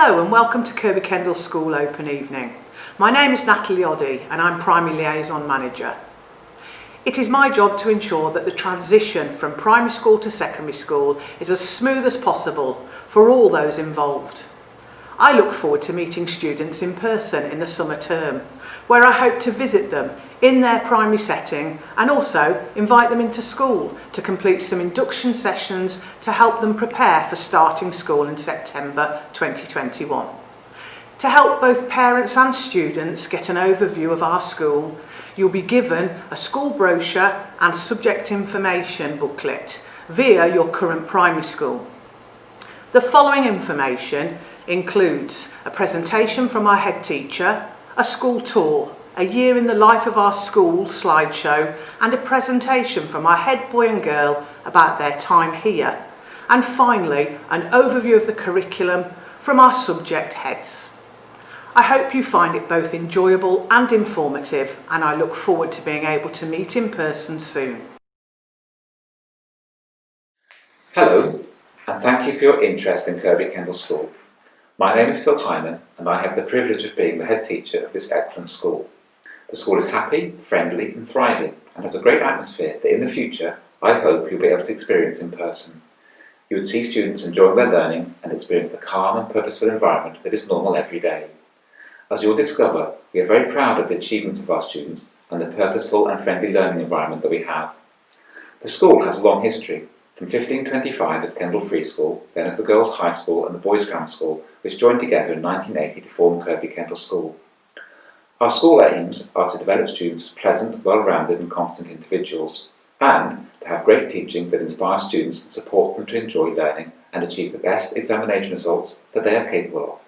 Hello and welcome to Kirkbie Kendal School Open Evening. My name is Natalie Oddy and I'm Primary Liaison Manager. It is my job to ensure that the transition from primary school to secondary school is as smooth as possible for all those involved. I look forward to meeting students in person in the summer term, where I hope to visit them in their primary setting and also invite them into school to complete some induction sessions to help them prepare for starting school in September 2021. To help both parents and students get an overview of our school, you'll be given a school brochure and subject information booklet via your current primary school. The following information includes a presentation from our head teacher, a school tour, a year in the life of our school slideshow, and a presentation from our head boy and girl about their time here, and finally an overview of the curriculum from our subject heads. I hope you find it both enjoyable and informative, and I look forward to being able to meet in person soon. Hello, and thank you for your interest in Kirkbie Kendal School. My name is Phil Hyman, and I have the privilege of being the head teacher of this excellent school. The school is happy, friendly and thriving, and has a great atmosphere that in the future I hope you'll be able to experience in person. You would see students enjoying their learning and experience the calm and purposeful environment that is normal every day. As you'll discover, we are very proud of the achievements of our students and the purposeful and friendly learning environment that we have. The school has a long history, from 1525 as Kendal Free School, then as the Girls' High School and the Boys' Grammar School, which joined together in 1980 to form Kirkbie Kendal School. Our school aims are to develop students as pleasant, well-rounded and confident individuals, and to have great teaching that inspires students and supports them to enjoy learning and achieve the best examination results that they are capable of.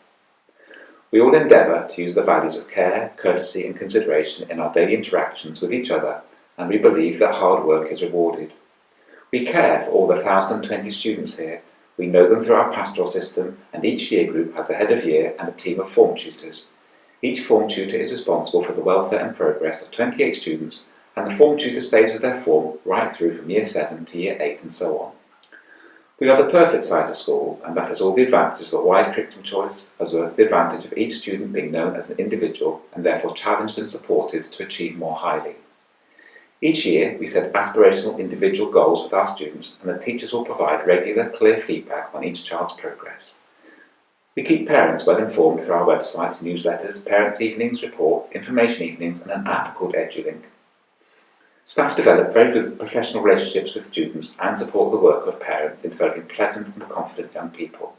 We all endeavour to use the values of care, courtesy and consideration in our daily interactions with each other, and we believe that hard work is rewarded. We care for all the 1,020 students here. We know them through our pastoral system, and each year group has a head of year and a team of form tutors. Each form tutor is responsible for the welfare and progress of 28 students, and the form tutor stays with their form right through from year 7 to year 8 and so on. We are the perfect size of school, and that has all the advantages of a wide curriculum choice, as well as the advantage of each student being known as an individual and therefore challenged and supported to achieve more highly. Each year, we set aspirational individual goals with our students, and the teachers will provide regular, clear feedback on each child's progress. We keep parents well informed through our website, newsletters, parents' evenings, reports, information evenings, and an app called EduLink. Staff develop very good professional relationships with students and support the work of parents in developing pleasant and confident young people.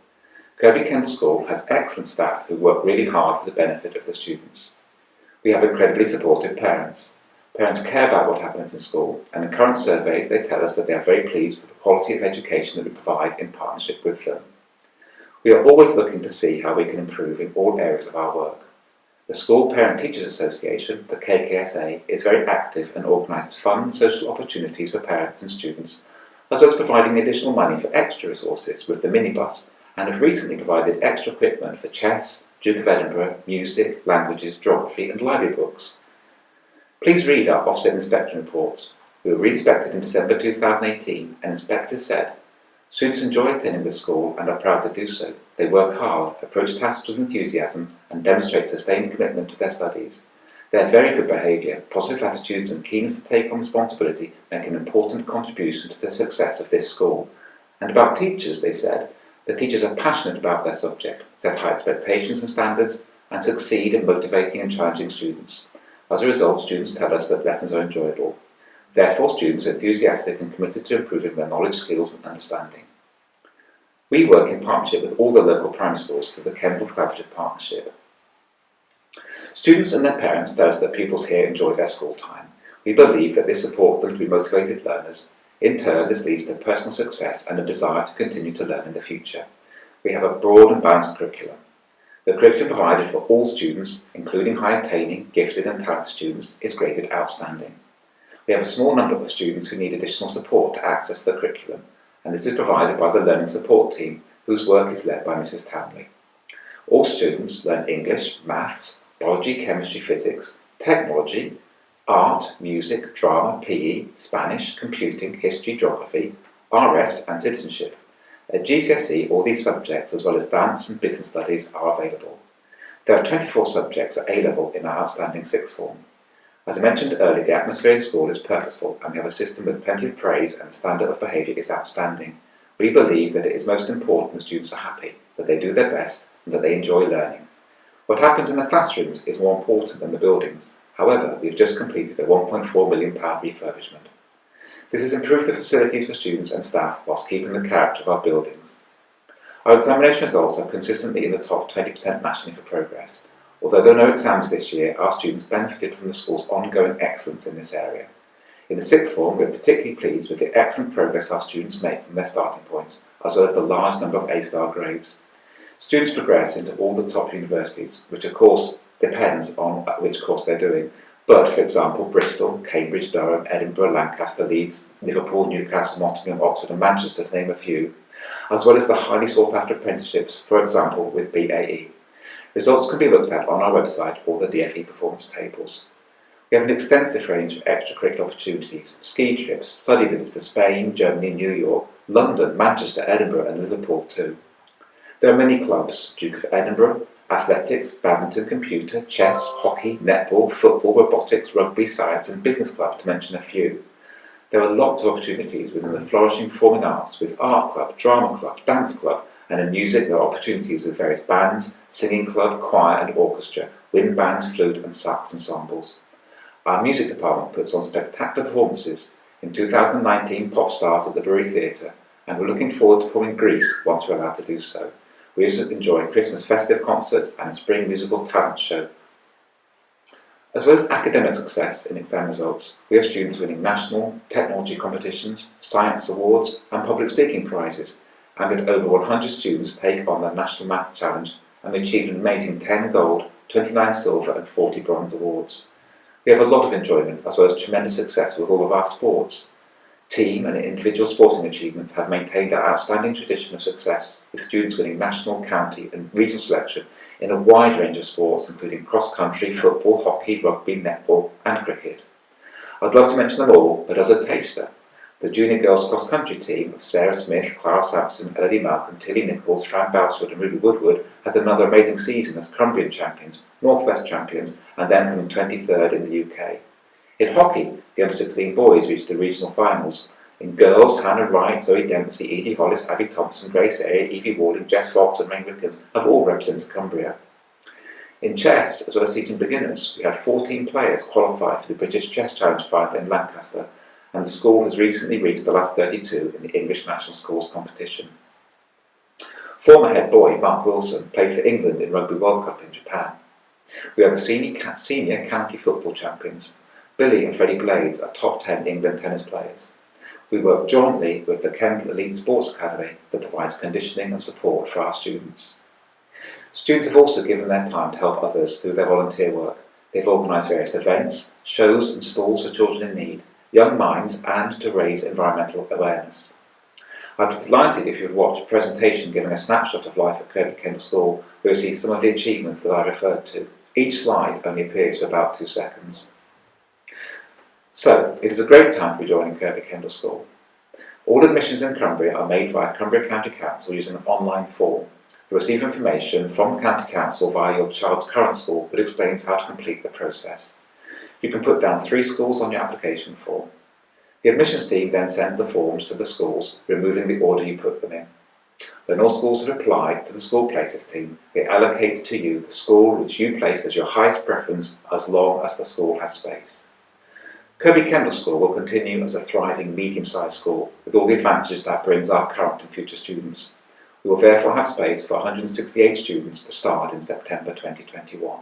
Kirkbie Kendal School has excellent staff who work really hard for the benefit of the students. We have incredibly supportive parents. Parents care about what happens in school, and in current surveys they tell us that they are very pleased with the quality of education that we provide in partnership with them. We are always looking to see how we can improve in all areas of our work. The School Parent Teachers Association, the KKSA, is very active and organises fun and social opportunities for parents and students, as well as providing additional money for extra resources with the minibus, and have recently provided extra equipment for chess, Duke of Edinburgh, music, languages, geography and library books. Please read our Ofsted inspection reports. We were re-inspected in December 2018, and inspectors said, "Students enjoy attending the school and are proud to do so. They work hard, approach tasks with enthusiasm, and demonstrate sustained commitment to their studies. Their very good behaviour, positive attitudes, and keenness to take on responsibility make an important contribution to the success of this school." And about teachers, they said, "The teachers are passionate about their subject, set high expectations and standards, and succeed in motivating and challenging students. As a result, students tell us that lessons are enjoyable. Therefore, students are enthusiastic and committed to improving their knowledge, skills and understanding." We work in partnership with all the local primary schools through the Kendal Collaborative Partnership. Students and their parents tell us that pupils here enjoy their school time. We believe that this supports them to be motivated learners. In turn, this leads to personal success and a desire to continue to learn in the future. We have a broad and balanced curriculum. The curriculum provided for all students, including high-attaining, gifted and talented students, is graded outstanding. We have a small number of students who need additional support to access the curriculum, and this is provided by the Learning Support Team, whose work is led by Mrs. Townley. All students learn English, maths, biology, chemistry, physics, technology, art, music, drama, PE, Spanish, computing, history, geography, RS and citizenship. At GCSE, all these subjects, as well as dance and business studies, are available. There are 24 subjects at A-level in our outstanding sixth form. As I mentioned earlier, the atmosphere in school is purposeful, and we have a system with plenty of praise, and the standard of behaviour is outstanding. We believe that it is most important that students are happy, that they do their best, and that they enjoy learning. What happens in the classrooms is more important than the buildings. However, we have just completed a £1.4 million refurbishment. This has improved the facilities for students and staff whilst keeping the character of our buildings. Our examination results are consistently in the top 20% nationally for progress. Although there are no exams this year, our students benefited from the school's ongoing excellence in this area. In the sixth form, we are particularly pleased with the excellent progress our students make from their starting points, as well as the large number of A-star grades. Students progress into all the top universities, which of course depends on which course they're doing. But, for example, Bristol, Cambridge, Durham, Edinburgh, Lancaster, Leeds, Liverpool, Newcastle, Nottingham, Oxford and Manchester, to name a few, as well as the highly sought after apprenticeships, for example, with BAE. Results can be looked at on our website or the DFE performance tables. We have an extensive range of extracurricular opportunities, ski trips, study visits to Spain, Germany, New York, London, Manchester, Edinburgh and Liverpool too. There are many clubs: Duke of Edinburgh, athletics, badminton, computer, chess, hockey, netball, football, robotics, rugby, science and business club, to mention a few. There are lots of opportunities within the flourishing performing arts with art club, drama club, dance club, and in music there are opportunities with various bands, singing club, choir and orchestra, wind bands, flute and sax ensembles. Our music department puts on spectacular performances. In 2019, pop stars at the Bury Theatre, and we're looking forward to performing Grease once we're allowed to do so. We also enjoy Christmas festive concerts and a spring musical talent show. As well as academic success in exam results, we have students winning national, technology competitions, science awards and public speaking prizes, and we had over 100 students take on the National Math Challenge, and we achieved an amazing 10 gold, 29 silver and 40 bronze awards. We have a lot of enjoyment as well as tremendous success with all of our sports. Team and individual sporting achievements have maintained our outstanding tradition of success, with students winning national, county and regional selection in a wide range of sports including cross-country, football, hockey, rugby, netball and cricket. I'd love to mention them all, but as a taster, the junior girls cross-country team of Sarah Smith, Clara Sampson, Elodie Malcolm, Tilly Nichols, Fran Bouswood and Ruby Woodward had another amazing season as Cumbrian champions, North West champions and then coming 23rd in the UK. In hockey, the under-16 boys reached the regional finals. In girls, Hannah Wright, Zoe Dempsey, Edie Hollis, Abby Thompson, Grace Ayer, Evie Warding, Jess Fox and Rain Rickens have all represented Cumbria. In chess, as well as teaching beginners, we had 14 players qualify for the British Chess Challenge final in Lancaster, and the school has recently reached the last 32 in the English National Schools competition. Former head boy Mark Wilson played for England in Rugby World Cup in Japan. We are the senior county football champions. Billy and Freddie Blades are top 10 England tennis players. We work jointly with the Kendal Elite Sports Academy that provides conditioning and support for our students. Students have also given their time to help others through their volunteer work. They've organised various events, shows and stalls for children in need, young minds and to raise environmental awareness. I'd be delighted if you would watch a presentation giving a snapshot of life at Kirkbie Kendal School, where you'll see some of the achievements that I referred to. Each slide only appears for about 2 seconds. So, it is a great time to be joining Kirkbie Kendal School. All admissions in Cumbria are made via Cumbria County Council using an online form. You receive information from the County Council via your child's current school that explains how to complete the process. You can put down 3 schools on your application form. The admissions team then sends the forms to the schools, removing the order you put them in. When all schools have applied to the school places team, they allocate to you the school which you placed as your highest preference as long as the school has space. Kirkbie Kendal School will continue as a thriving medium-sized school with all the advantages that brings our current and future students. We will therefore have space for 168 students to start in September 2021.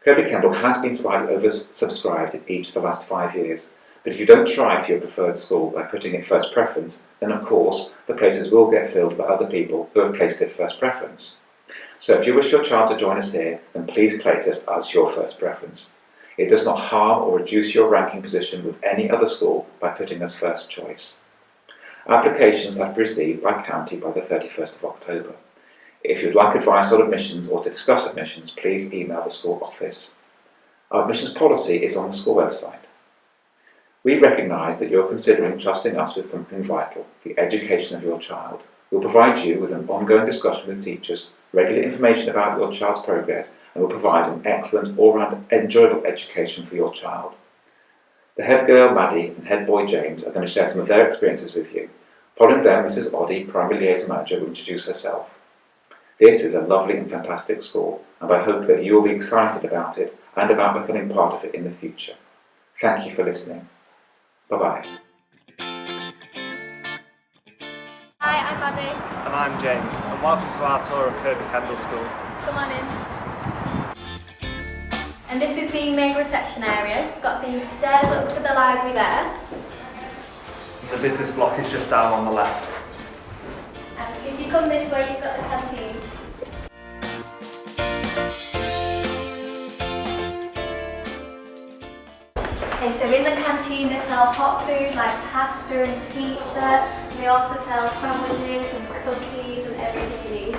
Kirkbie Kendal has been slightly oversubscribed in each of the last 5 years, but if you don't try for your preferred school by putting it first preference, then of course the places will get filled by other people who have placed it first preference. So if you wish your child to join us here, then please place us as your first preference. It does not harm or reduce your ranking position with any other school by putting us first choice. Applications have to be received by county by the 31st of October. If you'd like advice on admissions or to discuss admissions, please email the school office. Our admissions policy is on the school website. We recognise that you're considering trusting us with something vital, the education of your child. We'll provide you with an ongoing discussion with teachers, regular information about your child's progress, and will provide an excellent, all-round, enjoyable education for your child. The head girl, Maddie, and head boy, James, are going to share some of their experiences with you. Following them, Mrs. Oddie, Primary Liaison Manager, will introduce herself. This is a lovely and fantastic school, and I hope that you will be excited about it and about becoming part of it in the future. Thank you for listening. Bye-bye. Hi, I'm Maddie. And I'm James, and welcome to our tour of Kirkbie Kendal School. Come on in. And this is the main reception area. You've got the stairs up to the library there. The business block is just down on the left. And if you come this way, you've got the canteen. Okay, so in the canteen they sell hot food like pasta and pizza. They also sell sandwiches and cookies and everything you need.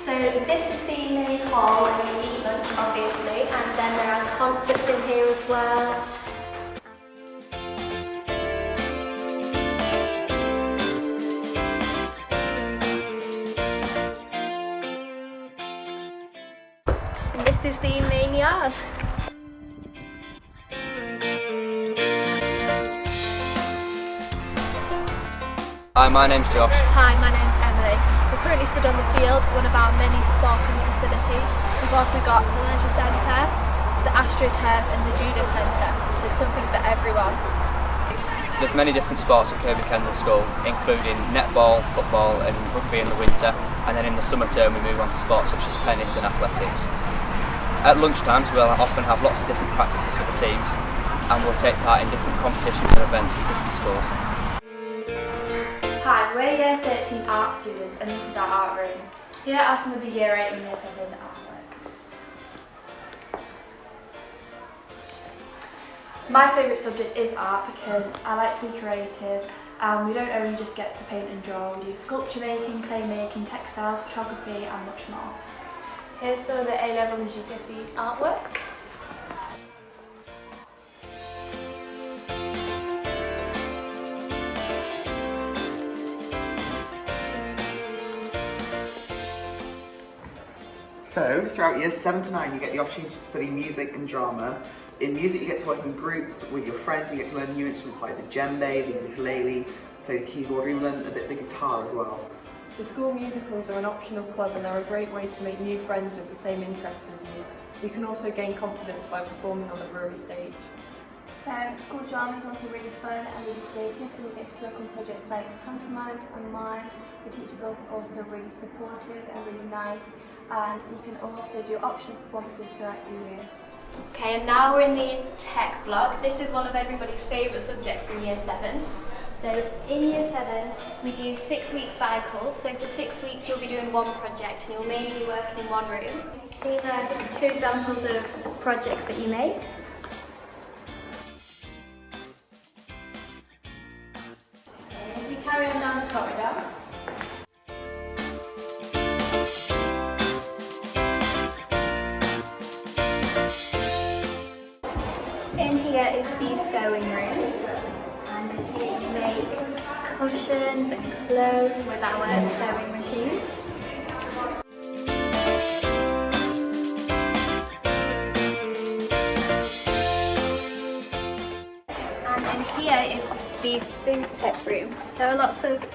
So this is the main hall where you eat lunch obviously, and then there are concerts in here as well. And this is the main yard. Hi, my name's Josh. Hi, my name's Emily. We're currently stood on the field, one of our many sporting facilities. We've also got the leisure centre, the astroturf and the judo centre. There's something for everyone. There's many different sports at Kirkbie Kendal School, including netball, football and rugby in the winter, and then in the summer term we move on to sports such as tennis and athletics. At lunchtimes we'll often have lots of different practices for the teams, and we'll take part in different competitions and events at different schools. Hi, we're Year 13 art students and this is our art room. Here are some of the Year 8 and Year 7 artwork. My favourite subject is art because I like to be creative, and we don't only just get to paint and draw, we do sculpture making, clay making, textiles, photography and much more. Here's some of the A-level and GCSE artwork. So, throughout years 7 to 9, you get the opportunity to study music and drama. In music, you get to work in groups with your friends, you get to learn new instruments like the djembe, the ukulele, play the keyboard, or even learn a bit of the guitar as well. The school musicals are an optional club and they're a great way to make new friends with the same interests as you. You can also gain confidence by performing on the brewery stage. School drama is also really fun and really creative, and you get to work on projects like pantomimes and mimes. The teachers are also really supportive and really nice, and you can also do optional performances throughout the year. Okay, and now we're in the tech block. This is one of everybody's favourite subjects in Year 7. So in Year 7 we do 6-week cycles, so for 6 weeks you'll be doing one project and you'll mainly be working in one room. These are just 2 examples of projects that you made. If we carry on down the corridor. In here is the sewing room, and here you make cushions and clothes with our sewing machines. And in here is the food tech room. There are lots of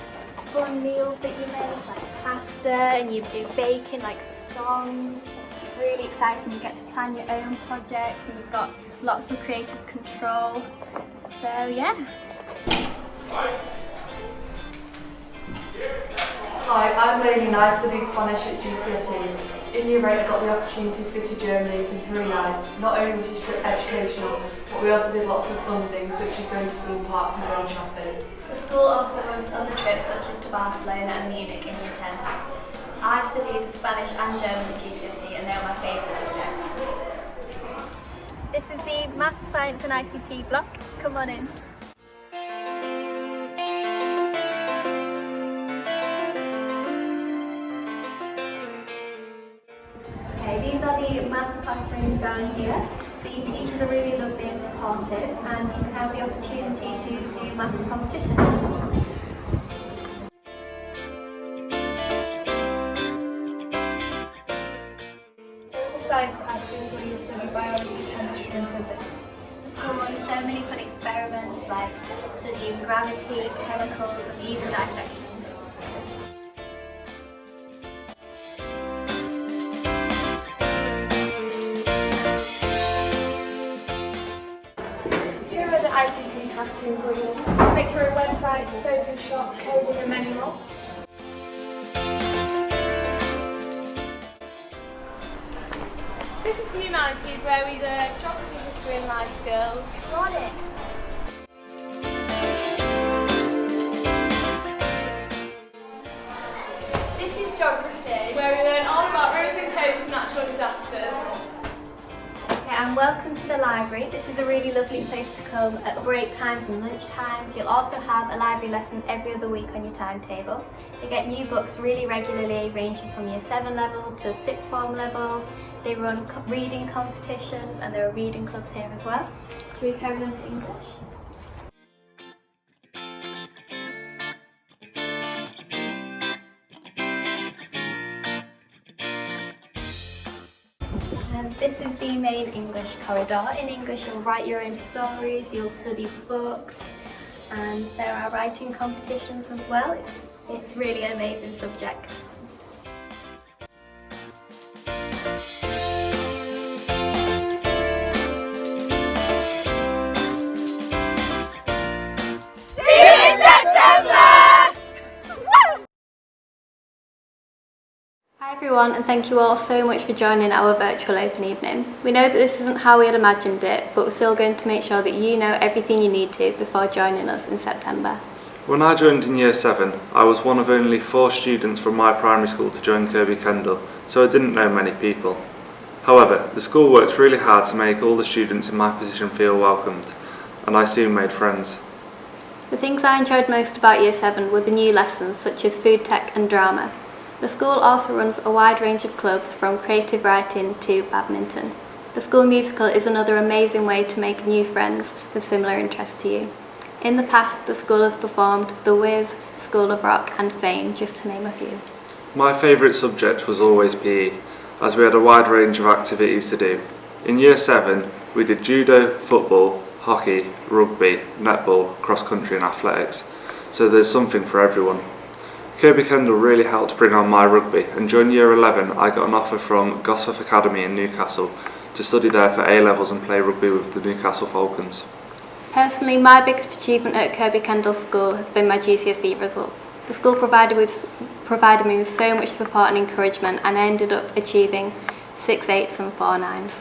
fun meals that you make, like pasta, and you do baking like scones. It's really exciting, you get to plan your own projects, and you've got lots of creative control. So yeah. Hi, I'm Lady and I studied Spanish at GCSE. In Year 8 I got the opportunity to go to Germany for 3 nights. Not only was it educational, but we also did lots of fun things such as going to theme parks and going shopping. The school also runs other trips such as to Barcelona and Munich in Year 10. I studied Spanish and German at GCSE and they were my favourite subjects. This is the Maths, Science and ICT block. Come on in. Okay, these are the maths classrooms down here. The teachers are really lovely and supportive, and you can the opportunity to do maths competitions. Science classrooms where you study biology, chemistry and physics. The school runs so many fun experiments like studying gravity, chemicals and even dissections. Here are the ICT classrooms where you make your own websites, Photoshop, coding and many more. This is Humanities where we learn geography, history and life skills. Got it! This is Geography where we learn all about rivers and coasts and natural disasters. Okay, and welcome to the library. This is a really lovely place to come at break times and lunch times. You'll also have a library lesson every other week on your timetable. You get new books really regularly, ranging from year 7 level to 6th form level. They run reading competitions and there are reading clubs here as well. Shall we carry on to English? And this is the main English corridor. In English you'll write your own stories, you'll study books, and there are writing competitions as well. It's really an amazing subject. Hi everyone, and thank you all so much for joining our virtual open evening. We know that this isn't how we had imagined it, but we're still going to make sure that you know everything you need to before joining us in September. When I joined in year 7, I was one of only 4 students from my primary school to join Kirkbie Kendal, so I didn't know many people. However, the school worked really hard to make all the students in my position feel welcomed, and I soon made friends. The things I enjoyed most about year 7 were the new lessons such as food tech and drama. The school also runs a wide range of clubs from creative writing to badminton. The school musical is another amazing way to make new friends with similar interests to you. In the past, the school has performed The Wiz, School of Rock and Fame, just to name a few. My favourite subject was always PE, as we had a wide range of activities to do. In year 7, we did judo, football, hockey, rugby, netball, cross country and athletics, so there's something for everyone. Kirkbie Kendal really helped bring on my rugby, and during year 11 I got an offer from Gosforth Academy in Newcastle to study there for A-levels and play rugby with the Newcastle Falcons. Personally, my biggest achievement at Kirkbie Kendal School has been my GCSE results. The school provided me with so much support and encouragement, and I ended up achieving 6 8s and 4 9s.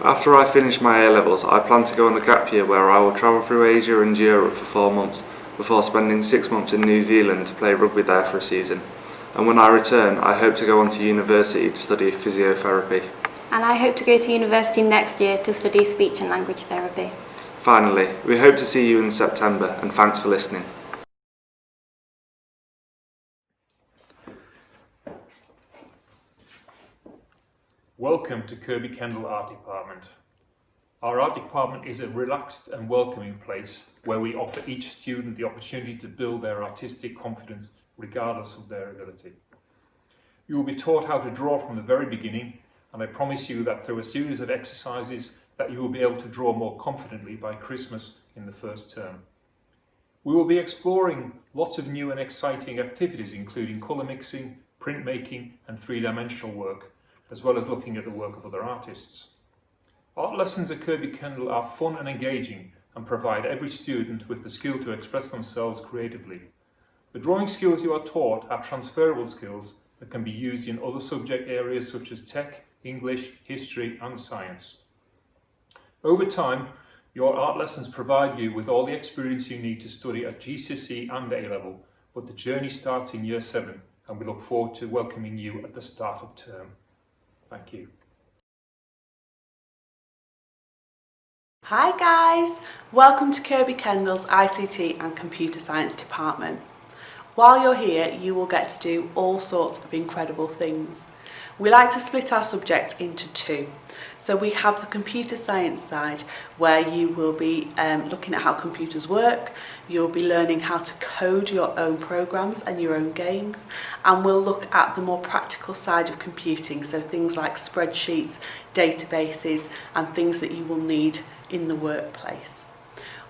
After I finish my A-levels, I plan to go on a gap year where I will travel through Asia and Europe for 4 months, before spending 6 months in New Zealand to play rugby there for a season. And when I return, I hope to go on to university to study physiotherapy. And I hope to go to university next year to study speech and language therapy. Finally, we hope to see you in September, and thanks for listening. Welcome to Kirkbie Kendal Art Department. Our art department is a relaxed and welcoming place where we offer each student the opportunity to build their artistic confidence regardless of their ability. You will be taught how to draw from the very beginning, and I promise you that through a series of exercises that you will be able to draw more confidently by Christmas in the first term. We will be exploring lots of new and exciting activities, including colour mixing, printmaking and 3-dimensional work, as well as looking at the work of other artists. Art lessons at Kirkbie Kendal are fun and engaging and provide every student with the skill to express themselves creatively. The drawing skills you are taught are transferable skills that can be used in other subject areas such as tech, English, history and science. Over time, your art lessons provide you with all the experience you need to study at GCSE and A-level, but the journey starts in year 7 and we look forward to welcoming you at the start of term. Thank you. Hi guys, welcome to Kirkbie Kendal's ICT and Computer Science department. While you're here, you will get to do all sorts of incredible things. We like to split our subject into two. So we have the computer science side where you will be looking at how computers work, you'll be learning how to code your own programs and your own games, and we'll look at the more practical side of computing, so things like spreadsheets, databases and things that you will need in the workplace.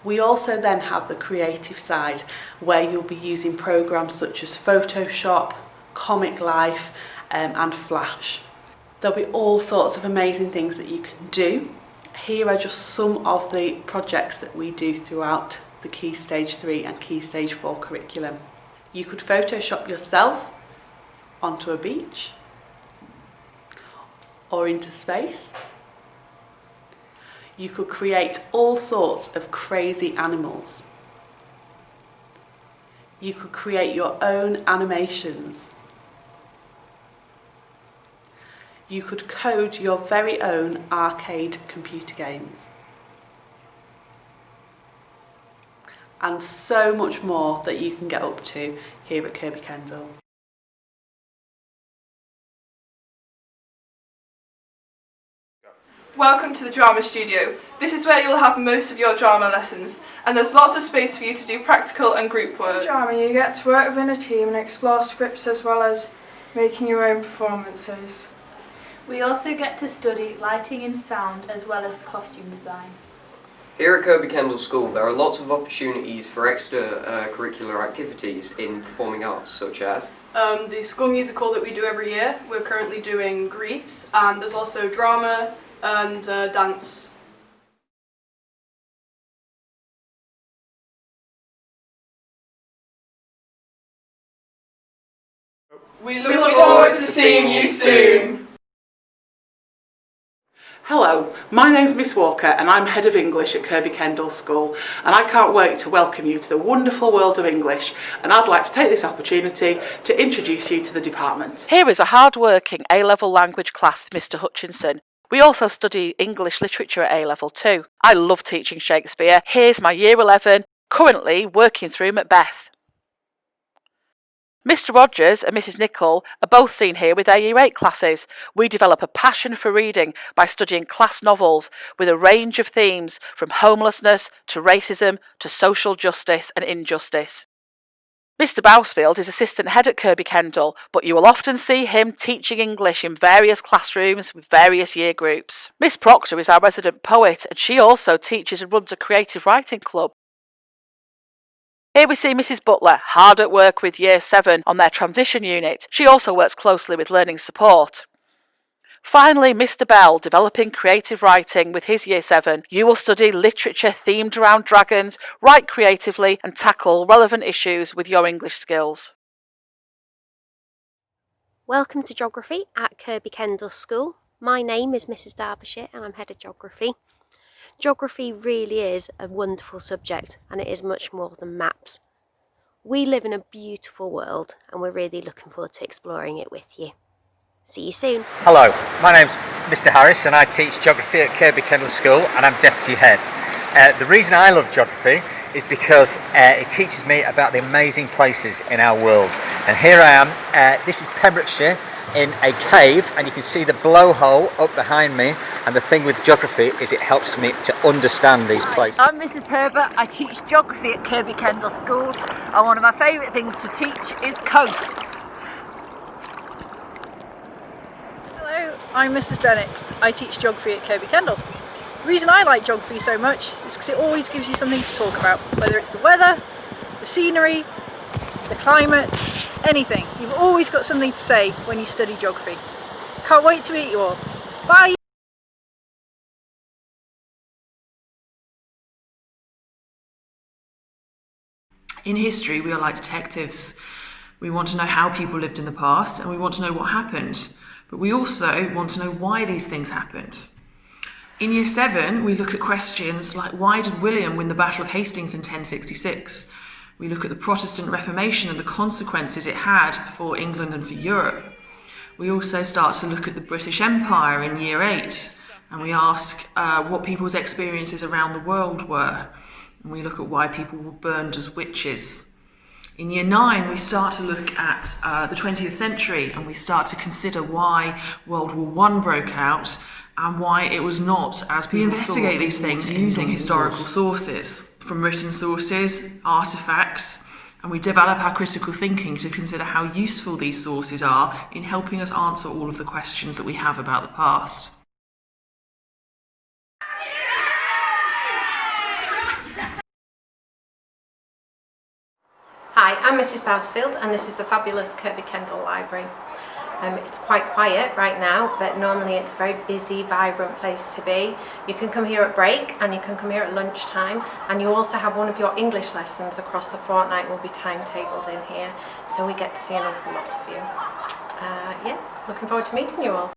We also then have the creative side where you'll be using programs such as Photoshop, Comic Life and Flash. There'll be all sorts of amazing things that you can do. Here are just some of the projects that we do throughout the Key Stage 3 and Key Stage 4 curriculum. You could Photoshop yourself onto a beach or into space. You could create all sorts of crazy animals. You could create your own animations. You could code your very own arcade computer games. And so much more that you can get up to here at Kirkbie Kendal. Welcome to the drama studio. This is where you'll have most of your drama lessons, and there's lots of space for you to do practical and group work. In drama you get to work within a team and explore scripts as well as making your own performances. We also get to study lighting and sound as well as costume design. Here at Kirkbie Kendal School there are lots of opportunities for extra-curricular activities in performing arts, such as the school musical that we do every year. We're currently doing Grease, and there's also drama and dance. We look forward to seeing you soon. Hello, my name's Miss Walker and I'm Head of English at Kirkbie Kendal School, and I can't wait to welcome you to the wonderful world of English, and I'd like to take this opportunity to introduce you to the department. Here is a hard-working A-level language class with Mr Hutchinson. We also study English literature at A-level too. I love teaching Shakespeare. Here's my Year 11, currently working through Macbeth. Mr Rogers and Mrs Nichol are both seen here with their Year 8 classes. We develop a passion for reading by studying class novels with a range of themes from homelessness to racism to social justice and injustice. Mr Bousfield is assistant head at Kirkbie Kendal, but you will often see him teaching English in various classrooms with various year groups. Miss Proctor is our resident poet, and she also teaches and runs a creative writing club. Here we see Mrs Butler, hard at work with Year 7 on their transition unit. She also works closely with learning support. Finally, Mr Bell, developing creative writing with his Year 7. You will study literature themed around dragons, write creatively and tackle relevant issues with your English skills. Welcome to Geography at Kirkbie Kendal School. My name is Mrs Derbyshire and I'm Head of Geography. Geography really is a wonderful subject, and it is much more than maps. We live in a beautiful world and we're really looking forward to exploring it with you. See you soon. Hello, my name's Mr Harris and I teach Geography at Kirkbie Kendal School and I'm Deputy Head. The reason I love Geography is because it teaches me about the amazing places in our world. And here I am, this is Pembrokeshire in a cave, and you can see the blowhole up behind me, and the thing with geography is it helps me to understand these places. I'm Mrs Herbert. I teach geography at Kirkbie Kendal School, and one of my favourite things to teach is coasts. Hello, I'm Mrs Bennett. I teach geography at Kirkbie Kendal. The reason I like geography so much is because it always gives you something to talk about, whether it's the weather, the scenery, the climate, anything. You've always got something to say when you study geography. Can't wait to meet you all. Bye! In history, we are like detectives. We want to know how people lived in the past and we want to know what happened. But we also want to know why these things happened. In Year 7, we look at questions like, why did William win the Battle of Hastings in 1066? We look at the Protestant Reformation and the consequences it had for England and for Europe. We also start to look at the British Empire in Year 8, and we ask what people's experiences around the world were. And we look at why people were burned as witches. In Year 9, we start to look at the 20th century, and we start to consider why World War I broke out and why it was not as we investigate these things using historical sources, from written sources, artefacts, and we develop our critical thinking to consider how useful these sources are in helping us answer all of the questions that we have about the past. Hi, I'm Mrs Bousfield and this is the fabulous Kirkbie Kendal Library. It's quite quiet right now, but normally it's a very busy, vibrant place to be. You can come here at break and you can come here at lunchtime, and you also have one of your English lessons across the fortnight will be timetabled in here, so we get to see an awful lot of you. Yeah, looking forward to meeting you all.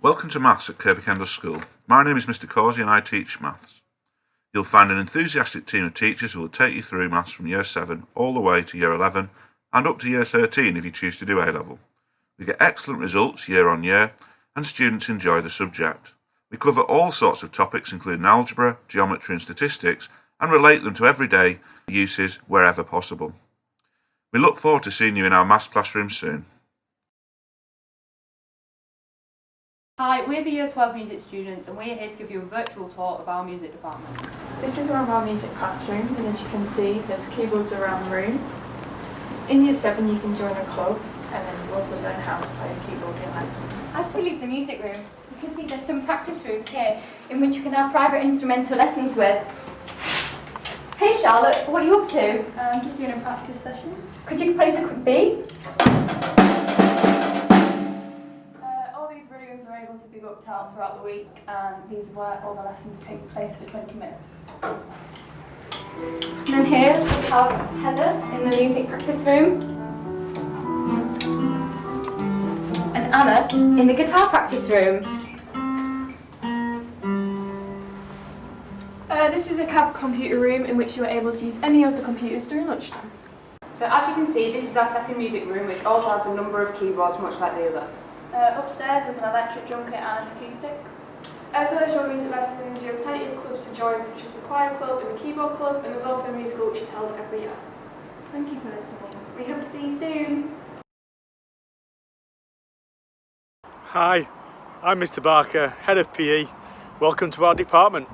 Welcome to Maths at Kirkbie Kendal School. My name is Mr Causey and I teach Maths. You'll find an enthusiastic team of teachers who will take you through Maths from Year 7 all the way to Year 11 and up to Year 13 if you choose to do A-Level. We get excellent results year on year and students enjoy the subject. We cover all sorts of topics including algebra, geometry and statistics and relate them to everyday uses wherever possible. We look forward to seeing you in our Maths classroom soon. Hi, we're the Year 12 music students and we're here to give you a virtual tour of our music department. This is one of our music classrooms, and as you can see there's keyboards around the room. In Year 7 you can join a club, and then you also learn how to play a keyboard in lessons. As we leave the music room, you can see there's some practice rooms here in which you can have private instrumental lessons with. Hey Charlotte, what are you up to? Just doing a practice session. Could you play us a quick B? Are able to be booked out throughout the week, and these are where all the lessons take place for 20 minutes. And then here we have Heather in the music practice room, and Anna in the guitar practice room. This is the cab computer room in which you are able to use any of the computers during lunchtime. So as you can see, this is our second music room, which also has a number of keyboards much like the other. Upstairs there's an electric drum kit and an acoustic. As well as your music lessons, you have plenty of clubs to join, such as the choir club and the keyboard club, and there's also a musical which is held every year. Thank you for listening. We hope to see you soon. Hi, I'm Mr Barker, Head of PE. Welcome to our department.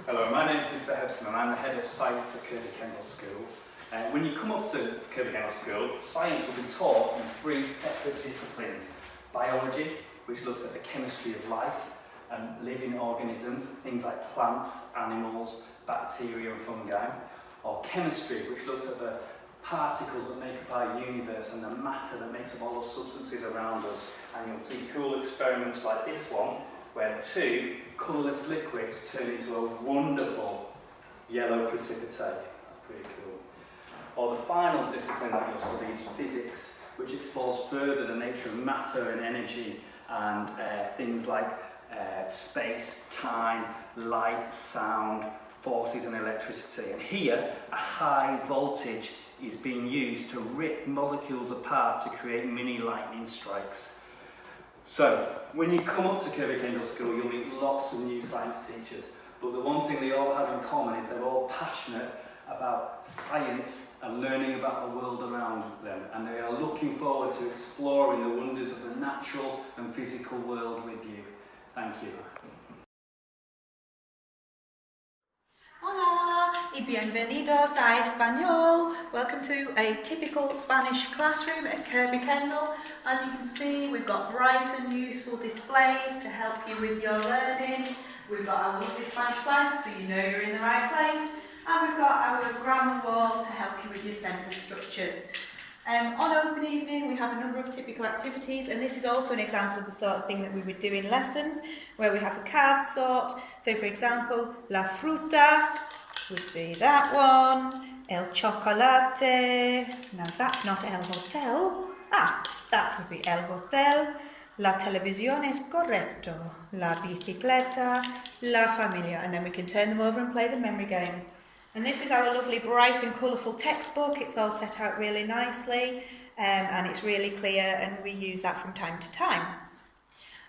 Hello, my name is Mr Hebson and I'm the Head of Science at Kirkbie Kendal School. When you come up to Kirkbie Kendal School, science will be taught in 3 separate disciplines. Biology, which looks at the chemistry of life and living organisms, things like plants, animals, bacteria and fungi. Or chemistry, which looks at the particles that make up our universe and the matter that makes up all the substances around us. And you'll see cool experiments like this one, where 2 colourless liquids turn into a wonderful yellow precipitate. That's pretty cool. Or the final discipline that you'll study is physics, which explores further the nature of matter and energy and things like space, time, light, sound, forces and electricity. And here, a high voltage is being used to rip molecules apart to create mini lightning strikes. So, when you come up to Kirkbie Kendal School, you'll meet lots of new science teachers, but the one thing they all have in common is they're all passionate about science and learning about the world around them, and they are looking forward to exploring the wonders of the natural and physical world with you. Thank you. Hola y bienvenidos a Español. Welcome to a typical Spanish classroom at Kirkbie Kendal. As you can see, we've got bright and useful displays to help you with your learning. We've got our lovely Spanish flags so you know you're in the right place. And we've got our grammar wall to help you with your sentence structures. On open evening we have a number of typical activities, and this is also an example of the sort of thing that we would do in lessons, where we have a card sort. So for example, la fruta would be that one, el chocolate, no that's not el hotel, that would be el hotel, la televisión es correcto, la bicicleta, la familia, and then we can turn them over and play the memory game. And this is our lovely bright and colourful textbook. It's all set out really nicely and it's really clear, and we use that from time to time.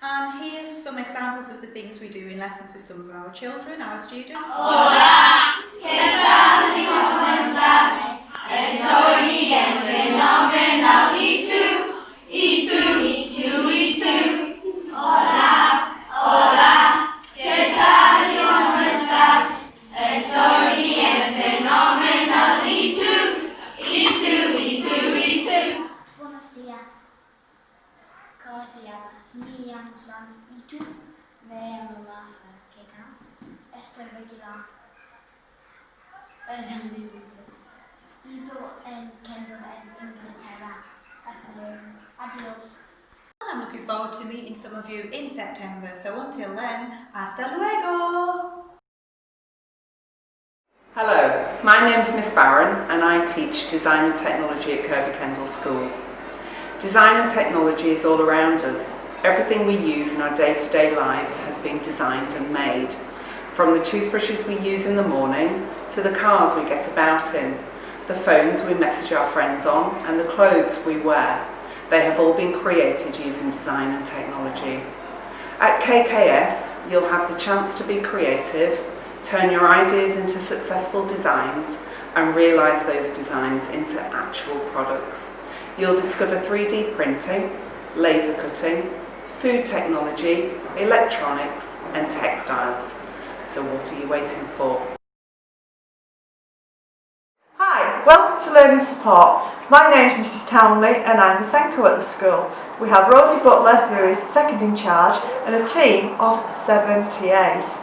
And here's some examples of the things we do in lessons with some of our children, our students. Hola, ¿qué tal? ¿Cómo estás? Estoy bien, fenomenal. ¿Y tú? ¿Y tú? ¿Y tú? ¿Y tú? Hola, hola, ¿qué tal? ¿Cómo estás? Estoy bien, fenomenal. ¿Y tú? ¿Y tú? ¿Y tú? ¿Y tú? Buenos días. ¿Cómo te llamas? Me llamo Sam. ¿Y tú? Me llamo Martha. ¿Qué tal? Estoy regular. Vivo en Kendal, en Inglaterra. Hasta luego. Adios. I'm looking forward to meeting some of you in September, so until then, hasta luego! Hello, my name's Miss Barron and I teach Design and Technology at Kirkbie Kendal School. Design and technology is all around us. Everything we use in our day-to-day lives has been designed and made. From the toothbrushes we use in the morning, to the cars we get about in, the phones we message our friends on, and the clothes we wear. They have all been created using design and technology. At KKS, you'll have the chance to be creative, turn your ideas into successful designs, and realise those designs into actual products. You'll discover 3D printing, laser cutting, food technology, electronics, and textiles. So what are you waiting for? Hi, welcome to Learning Support. My name is Mrs Townley and I'm the Senko at the school. We have Rosie Butler, who is second in charge, and a team of 7 TAs.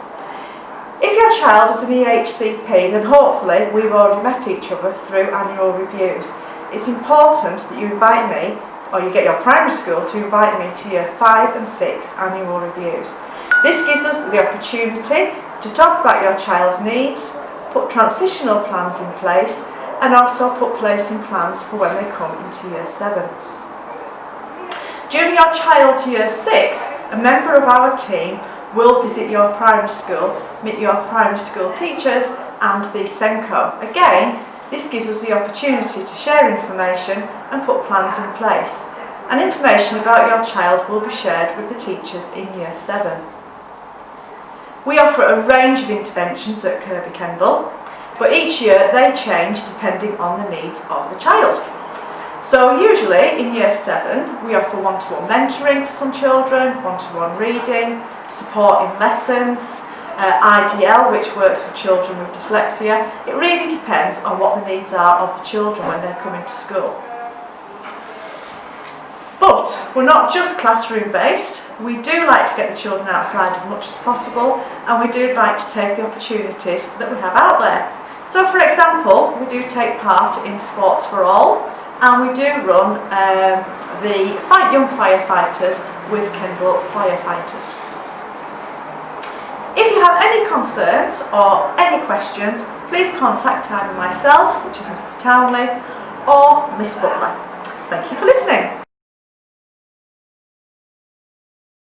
If your child is an EHCP, then hopefully we've already met each other through annual reviews. It's important that you invite me, or you get your primary school to invite me to year 5 and 6 annual reviews. This gives us the opportunity to talk about your child's needs, put transitional plans in place, and also put placing plans for when they come into year 7. During your child's year 6, a member of our team will visit your primary school, meet your primary school teachers and the Senko. Again, this gives us the opportunity to share information and put plans in place. And information about your child will be shared with the teachers in year 7. We offer a range of interventions at Kirkbie Kendal, but each year they change depending on the needs of the child. So usually in year 7 we offer one-to-one mentoring for some children, one-to-one reading, support in lessons, IDL, which works with children with dyslexia. It really depends on what the needs are of the children when they're coming to school. But we're not just classroom based. We do like to get the children outside as much as possible, and we do like to take the opportunities that we have out there. So for example, we do take part in Sports for All, and we do run the Fight Young Firefighters with Kendal Firefighters. If you have any concerns or any questions, please contact either myself, which is Mrs Townley, or Miss Butler. Thank you for listening.